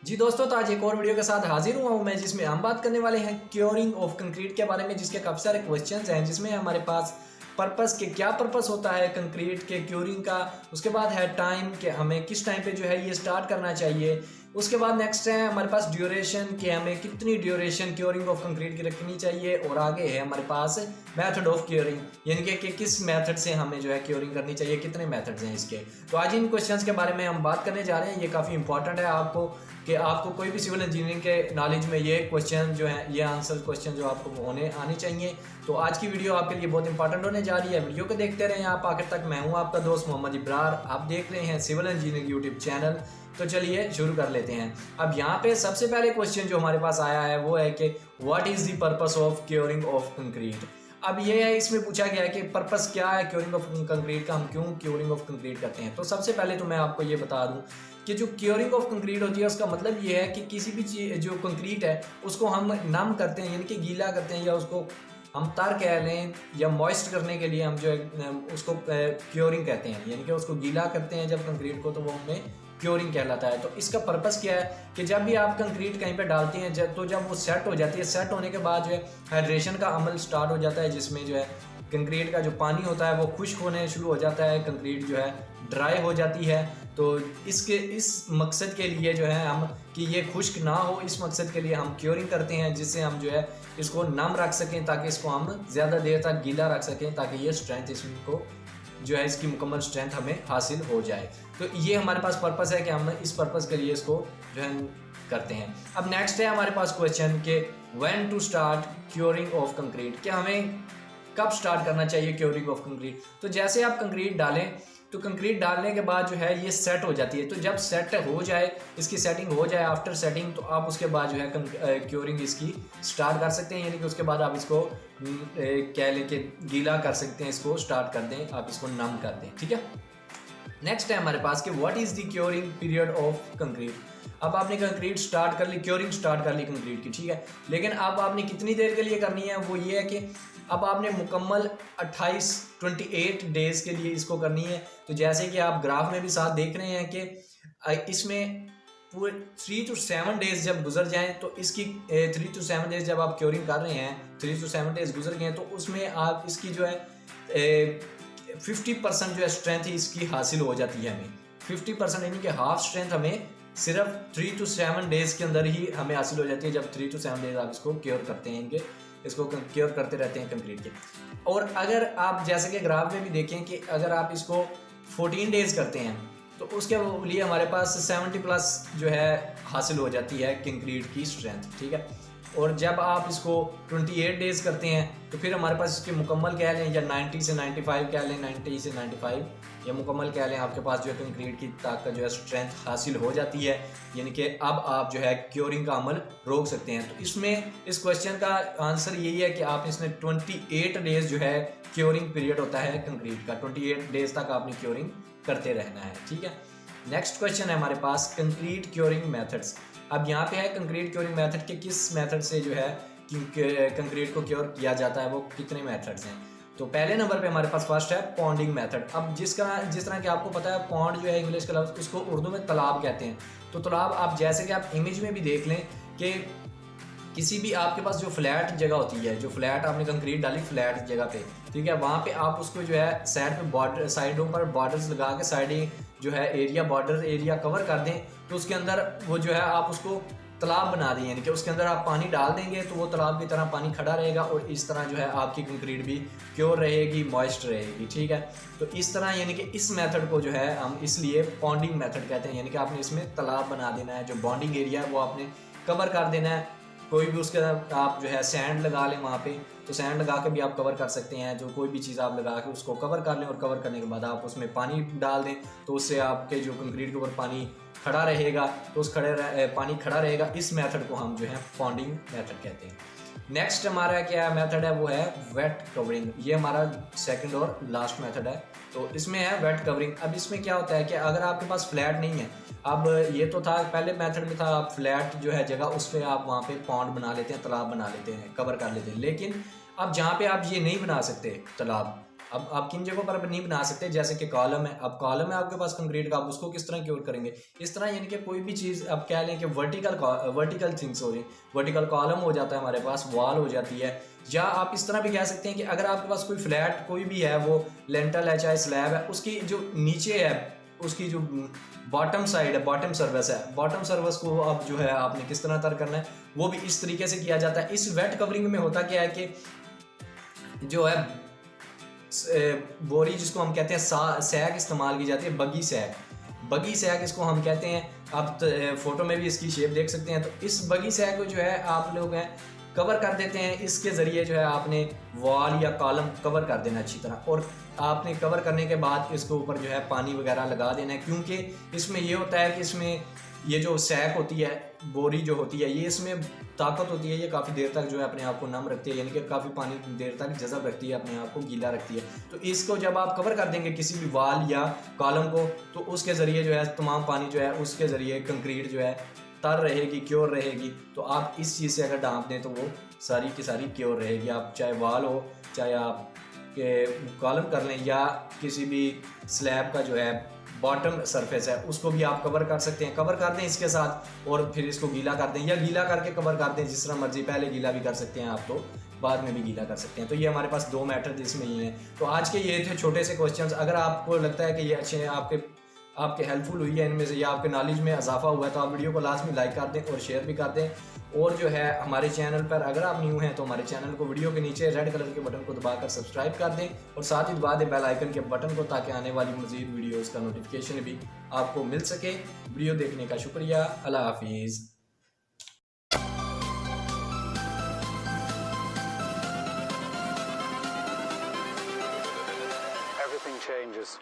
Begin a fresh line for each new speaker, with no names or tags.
जी दोस्तों, तो आज एक और वीडियो के साथ हाजिर हुआ हूँ मैं, जिसमें हम बात करने वाले हैं क्योरिंग ऑफ कंक्रीट के बारे में, जिसके काफ़ी सारे क्वेश्चंस हैं, जिसमें हमारे पास पर्पस के क्या पर्पस होता है कंक्रीट के क्योरिंग का। उसके बाद है टाइम के हमें किस टाइम पे जो है ये स्टार्ट करना चाहिए। उसके बाद नेक्स्ट है हमारे पास ड्यूरेशन के हमें कितनी ड्यूरेशन क्योरिंग ऑफ कंक्रीट की रखनी चाहिए। और आगे है हमारे पास मेथड ऑफ क्योरिंग, यानी कि किस मेथड से हमें जो है क्योरिंग करनी चाहिए, कितने मेथड्स हैं इसके। तो आज इन क्वेश्चंस के बारे में हम बात करने जा रहे हैं। ये काफ़ी इंपॉर्टेंट है आपको कि आपको कोई भी सिविल इंजीनियरिंग के नॉलेज में ये क्वेश्चन जो है, ये आंसर क्वेश्चन जो आपको आने चाहिए। तो आज की वीडियो आपके लिए बहुत इंपॉर्टेंट होने जा रही है। वीडियो को देखते रहें आप आखिर तक। मैं हूं आपका दोस्त मोहम्मद इब्रार, आप देख रहे हैं सिविल इंजीनियरिंग यूट्यूब चैनल। तो चलिए शुरू कर लेते हैं। अब यहाँ पे सबसे पहले क्वेश्चन जो हमारे पास आया है वो है कि what is the purpose of curing of concrete. अब ये है, इसमें पूछा गया है कि पर्पस क्या है क्योरिंग ऑफ कंक्रीट का, हम क्यों क्योरिंग ऑफ कंक्रीट करते हैं। तो सबसे पहले तो मैं आपको ये बता दूं कि जो क्योरिंग ऑफ कंक्रीट होती है उसका मतलब ये है कि किसी भी चीज़ जो कंक्रीट है उसको हम नम करते हैं, यानी कि गीला करते हैं, या उसको हम तर कह लें या मॉइस्ट करने के लिए हम जो है उसको क्योरिंग कहते हैं, यानी कि उसको गीला करते हैं जब कंक्रीट को, तो वो हमें क्योरिंग कहलाता है। तो इसका पर्पस क्या है कि जब भी आप कंक्रीट कहीं पे डालते हैं जब वो सेट हो जाती है, सेट होने के बाद जो है हाइड्रेशन का अमल स्टार्ट हो जाता है, जिसमें जो है कंक्रीट का जो पानी होता है वो खुश्क होने शुरू हो जाता है, कंक्रीट जो है ड्राई हो जाती है। तो इस मकसद के लिए जो है हम कि ये खुश्क ना हो, इस मकसद के लिए हम क्योरिंग करते हैं, जिससे हम जो है इसको नम रख सकें, ताकि इसको हम ज़्यादा देर तक गीला रख सकें, ताकि ये स्ट्रेंथ इसको जो है इसकी मुकम्मल स्ट्रेंथ हमें हासिल हो जाए। तो ये हमारे पास पर्पस है कि हम इस पर्पस के लिए इसको जो है करते हैं। अब नेक्स्ट है हमारे पास क्वेश्चन के when to start curing of concrete, कि हमें कब स्टार्ट करना चाहिए क्योरिंग ऑफ कंक्रीट। तो जैसे आप कंक्रीट डालें तो कंक्रीट डालने के बाद जो है ये सेट हो जाती है। तो जब सेट हो जाए, इसकी सेटिंग हो जाए, आफ्टर सेटिंग, तो आप उसके बाद जो है क्योरिंग इसकी स्टार्ट कर सकते हैं, यानी कि उसके बाद आप इसको क्या लेके गीला कर सकते हैं, इसको स्टार्ट कर दें, आप इसको नम कर दें। ठीक है, नेक्स्ट है हमारे पास कि what is the curing period of concrete. अब आपने कंक्रीट स्टार्ट कर ली, क्योरिंग स्टार्ट कर ली कंक्रीट की, ठीक है, लेकिन अब आपने कितनी देर के लिए करनी है, वो ये है कि अब आपने मुकम्मल 28 डेज़ के लिए इसको करनी है। तो जैसे कि आप ग्राफ में भी साथ देख रहे हैं कि इसमें पूरे 3 to 7 डेज़ जब गुजर जाएं, तो इसकी 3 to 7 डेज़ जब आप क्योरिंग कर रहे हैं, 3 to 7 डेज़ गुजर गए हैं, तो उसमें आप इसकी जो है 50% जो है स्ट्रेंथ इसकी हासिल हो जाती है हमें। 50% यानी कि हाफ स्ट्रेंथ हमें सिर्फ 3 to 7 डेज़ के अंदर ही हमें हासिल हो जाती है, जब 3 to 7 डेज़ आप इसको क्योर करते हैं, इनके इसको क्योर करते रहते हैं कंक्रीट के। और अगर आप जैसे कि ग्राफ में भी देखें कि अगर आप इसको 14 डेज़ करते हैं, तो उसके लिए हमारे पास 70+ जो है हासिल हो जाती है कंक्रीट की स्ट्रेंथ। ठीक है, और जब आप इसको 28 डेज़ करते हैं, तो फिर हमारे पास इसके मुकम्मल कह लें या 90 से 95 कह लें, 90 से 95 या मुकम्मल कह लें, आपके पास जो है कंक्रीट की ताकत जो है स्ट्रेंथ हासिल हो जाती है, यानी कि अब आप जो है क्योरिंग का अमल रोक सकते हैं। तो इसमें इस क्वेश्चन का आंसर यही है कि आप इसमें 28 डेज़ जो है क्योरिंग पीरियड होता है कंक्रीट का, 28 डेज़ तक आपने क्योरिंग करते रहना है। ठीक है, नेक्स्ट क्वेश्चन है हमारे पास कंक्रीट क्योरिंग मेथड्स। अब यहाँ पे है कंक्रीट क्योरिंग मेथड के किस मेथड से जो है कंक्रीट को क्योर किया जाता है, वो कितने मेथड्स हैं। तो पहले नंबर पे हमारे पास फर्स्ट है पॉन्डिंग मेथड। अब जिस तरह कि आपको पता है पॉन्ड जो है इंग्लिश का लफ्ज़, उसको उर्दू में तालाब कहते हैं। तो तालाब आप जैसे कि आप इमेज में भी देख लें कि किसी भी आपके पास जो फ्लैट जगह होती है, जो फ्लैट आपने कंक्रीट डाली फ्लैट जगह पे, ठीक है, वहाँ पे आप उसको जो है साइड पे बॉर्डर, साइडों पर बॉर्डर्स लगा के साइडें जो है एरिया, बॉर्डर एरिया कवर कर दें, तो उसके अंदर वो जो है आप उसको तालाब बना दें, यानी कि उसके अंदर आप पानी डाल देंगे तो वो तालाब की तरह पानी खड़ा रहेगा, और इस तरह जो है आपकी कंक्रीट भी क्योर रहेगी, मॉइस्ट रहेगी। ठीक है, तो इस तरह यानी कि इस मेथड को जो है हम इसलिए पॉन्डिंग मेथड कहते हैं, यानी कि आपने इसमें तालाब बना देना है, जो बॉन्डिंग एरिया है वो आपने कवर कर देना है। कोई भी उसके आप जो है सैंड लगा लें वहाँ पे, तो सैंड लगा के भी आप कवर कर सकते हैं, जो कोई भी चीज़ आप लगा के उसको कवर कर लें, और कवर करने के बाद आप उसमें पानी डाल दें, तो उससे आपके जो कंक्रीट के ऊपर पानी खड़ा रहेगा, तो उस पानी खड़ा रहेगा। इस मेथड को हम जो है पॉन्डिंग मेथड कहते हैं। नेक्स्ट हमारा क्या मेथड है, वो है वेट कवरिंग। ये हमारा सेकंड और लास्ट मेथड है। तो इसमें है वेट कवरिंग। अब इसमें क्या होता है कि अगर आपके पास फ्लैट नहीं है, अब ये तो था पहले मेथड में था, आप फ्लैट जो है जगह उस पर आप वहाँ पे पॉन्ड बना लेते हैं, तालाब बना लेते हैं, कवर कर लेते हैं। लेकिन अब जहाँ पे आप ये नहीं बना सकते तालाब, अब आप किन जगहों पर नहीं बना सकते, जैसे कि कॉलम है, अब कॉलम है आपके पास कंक्रीट का, आप उसको किस तरह क्योर करेंगे, इस तरह यानी कि कोई भी चीज़ आप कह लें कि वर्टिकल थिंग्स हो रही, वर्टिकल कॉलम हो जाता है हमारे पास, वॉल हो जाती है, या आप इस तरह भी कह सकते हैं कि अगर आपके पास कोई फ्लैट कोई भी है, वो लेंटल है चाहे स्लैब है, उसकी जो नीचे है उसकी जो बॉटम साइड है, बॉटम सर्विस है, बॉटम सर्विस को अब जो है आपने किस तरह तर करना है, वो भी इस तरीके से किया जाता है। इस वेट कवरिंग में होता क्या है कि जो है बोरी जिसको हम कहते हैं सैग इस्तेमाल की जाती है, बगी सैग इसको हम कहते हैं। आप फोटो में भी इसकी शेप देख सकते हैं। तो इस बगी सैग को जो है आप लोग हैं कवर कर देते हैं, इसके ज़रिए जो है आपने वॉल या कॉलम कवर कर देना अच्छी तरह, और आपने कवर करने के बाद इसके ऊपर जो है पानी वगैरह लगा देना है, क्योंकि इसमें ये होता है कि इसमें ये जो सैक होती है, बोरी जो होती है, ये इसमें ताकत होती है, ये काफ़ी देर तक जो है अपने आप को नम रखती है, यानी कि काफ़ी पानी देर तक जज़ब रखती है, अपने आप को गीला रखती है। तो इसको जब आप कवर कर देंगे किसी भी वॉल या कॉलम को, तो उसके ज़रिए जो है तमाम पानी जो है उसके ज़रिए कंक्रीट जो है तर रहेगी, क्योर रहेगी। तो आप इस चीज़ से अगर डांप दें तो वो सारी की सारी क्योर रहेगी। आप चाहे वॉल हो, चाहे आप के कॉलम कर लें, या किसी भी स्लैब का जो है बॉटम सरफेस है उसको भी आप कवर कर सकते हैं। कवर कर दें इसके साथ, और फिर इसको गीला कर दें, या गीला करके कवर कर दें, जिस तरह मर्जी, पहले गीला भी कर सकते हैं आप, तो बाद में भी गीला कर सकते हैं। तो ये हमारे पास 2 मैथड इसमें ये हैं। तो आज के ये थे छोटे से क्वेश्चंस। अगर आपको लगता है कि ये अच्छे हैं, आपके हेल्पफुल हुई है इनमें से, या आपके नॉलेज में इजाफा हुआ है, तो आप वीडियो को लास्ट में लाइक कर दें और शेयर भी कर दें। और जो है हमारे चैनल पर अगर आप न्यू हैं तो हमारे चैनल को वीडियो के नीचे रेड कलर के बटन को दबाकर सब्सक्राइब कर दें, और साथ ही दबा दें बेल आइकन के बटन को, ताकि आने वाली मज़ीद वीडियोज़ का नोटिफिकेशन भी आपको मिल सके। वीडियो देखने का शुक्रिया। अल्लाह हाफिज़।
Everything changes.